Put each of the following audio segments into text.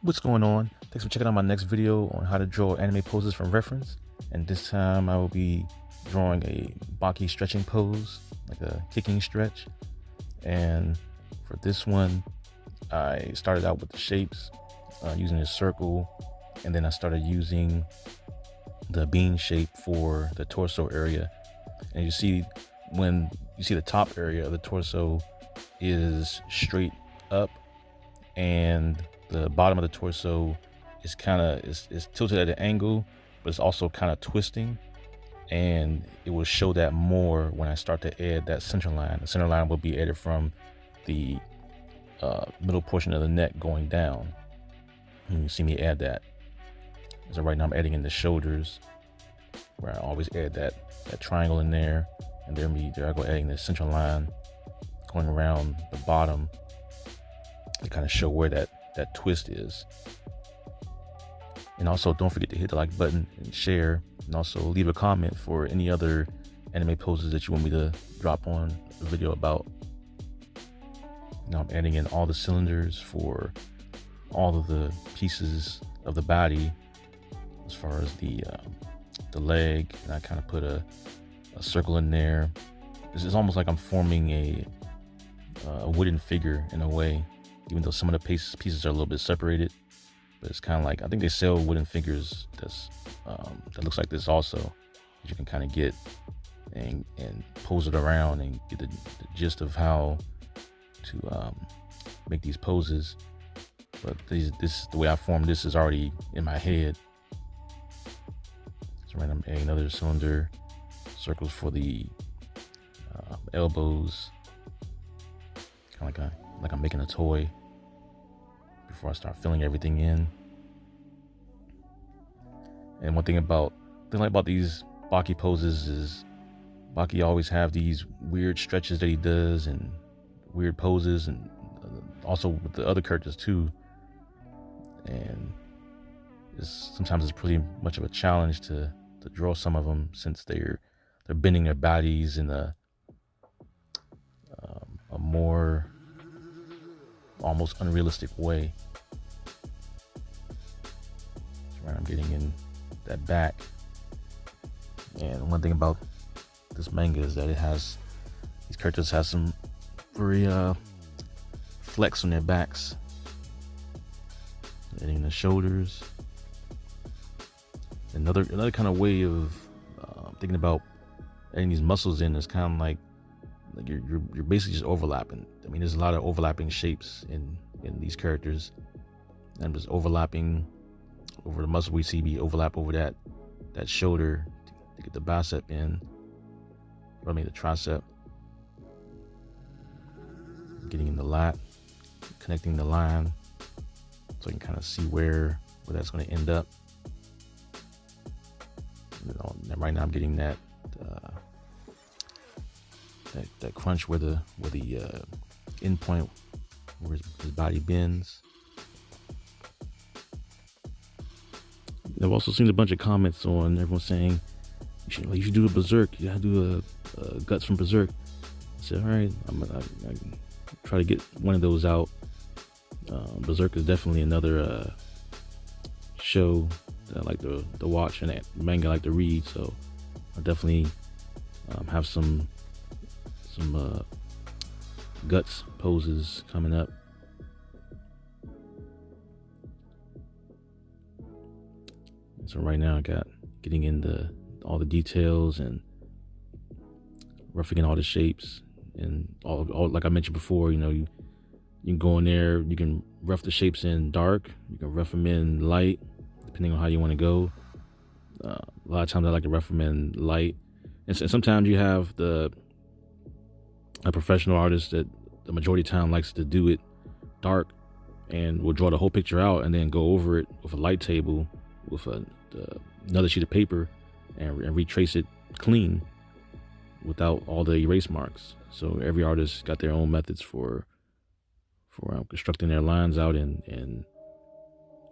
What's going on? Thanks for checking out my next video on how to draw anime poses from reference. And this time I will be drawing a Baki stretching pose, like a kicking stretch. And for this one, I started out with the shapes using a circle, and then I started using the bean shape for the torso area. And you see, when you see the top area of the torso is straight up, and the bottom of the torso is is tilted at an angle, but it's also kind of twisting, and it will show that more when I start to add that center line. The center line will be added from the middle portion of the neck going down. And you see me add that. So right now I'm adding in the shoulders, where I always add that triangle in there, and there I go adding the center line going around the bottom to kind of show where that twist is. And also don't forget to hit the like button and share, and also leave a comment for any other anime poses that you want me to drop on a video about. Now I'm adding in all the cylinders for all of the pieces of the body, as far as the leg, and I kind of put a circle in there. This is almost like I'm forming a wooden figure in a way, even though some of the pieces are a little bit separated. But it's kind of like, I think they sell wooden figures that looks like this also, that you can kind of get and pose it around and get the gist of how to make these poses. But the way I formed this is already in my head. So right now I'm adding another cylinder, circles for the elbows, kind of like I'm making a toy before I start filling everything in. And one thing about these Baki poses is Baki always have these weird stretches that he does and weird poses, and also with the other characters too. And sometimes it's pretty much of a challenge to draw some of them, since they're bending their bodies in a more almost unrealistic way. So right, I'm getting in that back. And one thing about this manga is that these characters have some very flex on their backs. Adding the shoulders. Another kind of way of thinking about adding these muscles in is kind of like you're basically just overlapping. I mean, there's a lot of overlapping shapes in these characters. I'm just overlapping over the muscle we see me overlap over that shoulder to get the bicep in. I mean the tricep. Getting in the lat, connecting the line, so I can kind of see where that's going to end up. And right now I'm getting that crunch where the end point where his body bends. I've also seen a bunch of comments on everyone saying you should do a berserk. You gotta do a guts from berserk. I said, all right, I try to get one of those out. Berserk is definitely another show that I like to watch, and that manga I like to read. So I definitely have some guts poses coming up. So right now I got getting into all the details and roughing in all the shapes, and all like I mentioned before, you can go in there, you can rough the shapes in dark, you can rough them in light, depending on how you want to go. A lot of times I like to rough them in light, and sometimes you have a professional artist that the majority of the time likes to do it dark and will draw the whole picture out and then go over it with a light table with another sheet of paper and retrace it clean without all the erase marks. So every artist got their own methods for constructing their lines out and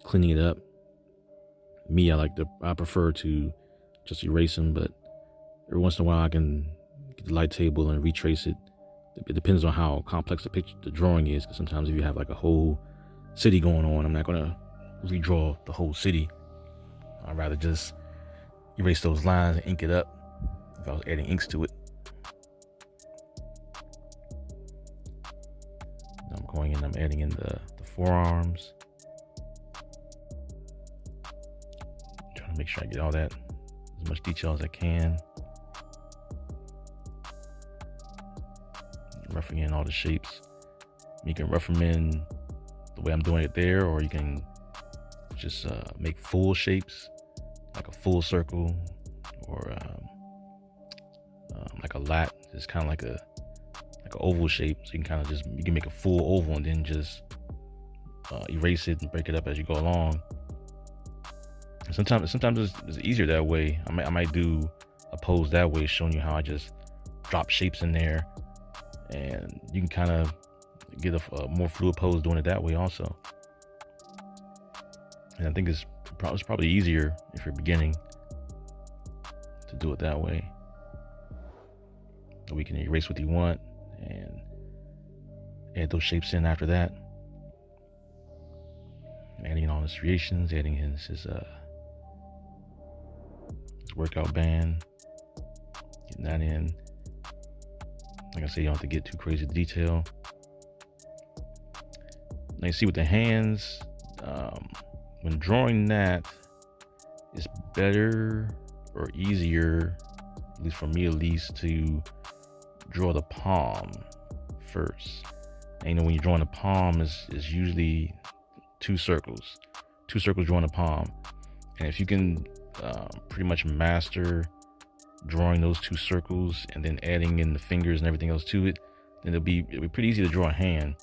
cleaning it up. Me, I prefer to just erase them, but every once in a while I can get the light table and retrace it. It depends on how complex the drawing is, because sometimes if you have like a whole city going on, I'm not gonna redraw the whole city. I'd rather just erase those lines and ink it up if I was adding inks to it. Now I'm going in, I'm adding in the forearms. Trying to make sure I get all that, as much detail as I can. Roughing in all the shapes. You can rough them in the way I'm doing it there, or you can just make full shapes, like a full circle, or like a lat. It's kind of like an oval shape, so you can make a full oval and then just erase it and break it up as you go along. And sometimes it's easier that way. I might do a pose that way, showing you how I just drop shapes in there, and you can kind of get a more fluid pose doing it that way also. And I think it's probably easier if you're beginning to do it that way. So we can erase what you want and add those shapes in after that. Adding in all his creations, adding his workout band, getting that in. Like I say, you don't have to get too crazy with detail. Now you see with the hands, when drawing that, it's better or easier, at least for me to draw the palm first. And when you're drawing the palm, is usually two circles drawing the palm. And if you can pretty much master drawing those two circles and then adding in the fingers and everything else to it, then it'll be pretty easy to draw a hand.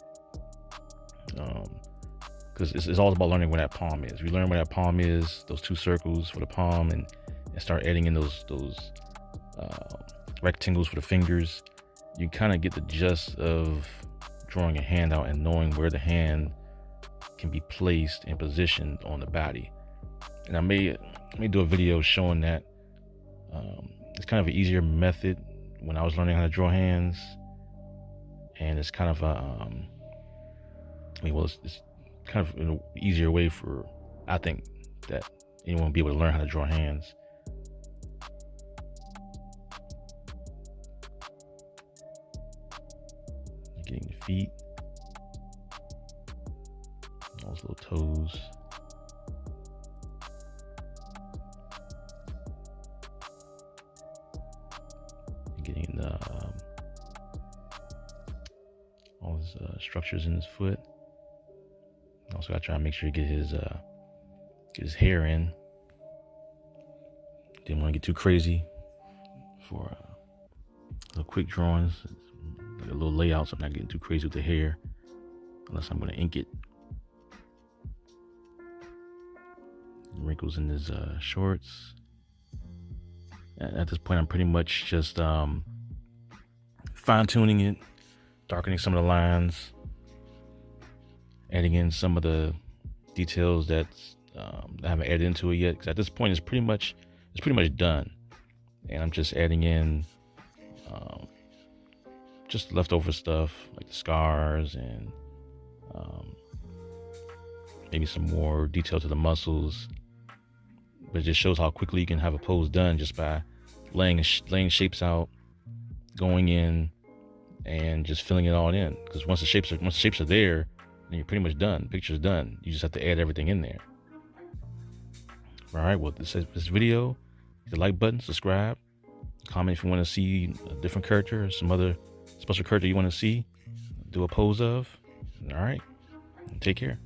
Because it's all about learning where that palm is. We learn where that palm is, those two circles for the palm, and start adding in those rectangles for the fingers. You kind of get the gist of drawing a hand out and knowing where the hand can be placed and positioned on the body. And I may do a video showing that. It's kind of an easier method when I was learning how to draw hands, and it's kind of it's kind of an easier way for, I think, that anyone will be able to learn how to draw hands. Getting the feet, those little toes. Getting the all his structures in his foot. Also, I try to make sure you get his hair in. Didn't want to get too crazy for little quick drawings, like a little layout, so I'm not getting too crazy with the hair, unless I'm going to ink it. Wrinkles in his shorts. At this point, I'm pretty much just fine-tuning it, darkening some of the lines, adding in some of the details that I haven't added into it yet. Because at this point, it's pretty much done, and I'm just adding in just leftover stuff like the scars and maybe some more detail to the muscles. But it just shows how quickly you can have a pose done just by laying shapes out, going in, and just filling it all in. Because once the shapes are there, then you're pretty much done. The picture's done. You just have to add everything in there. All right. Well, this video, hit the like button, subscribe, comment if you want to see a different character or some other special character you want to see, do a pose of. All right. Take care.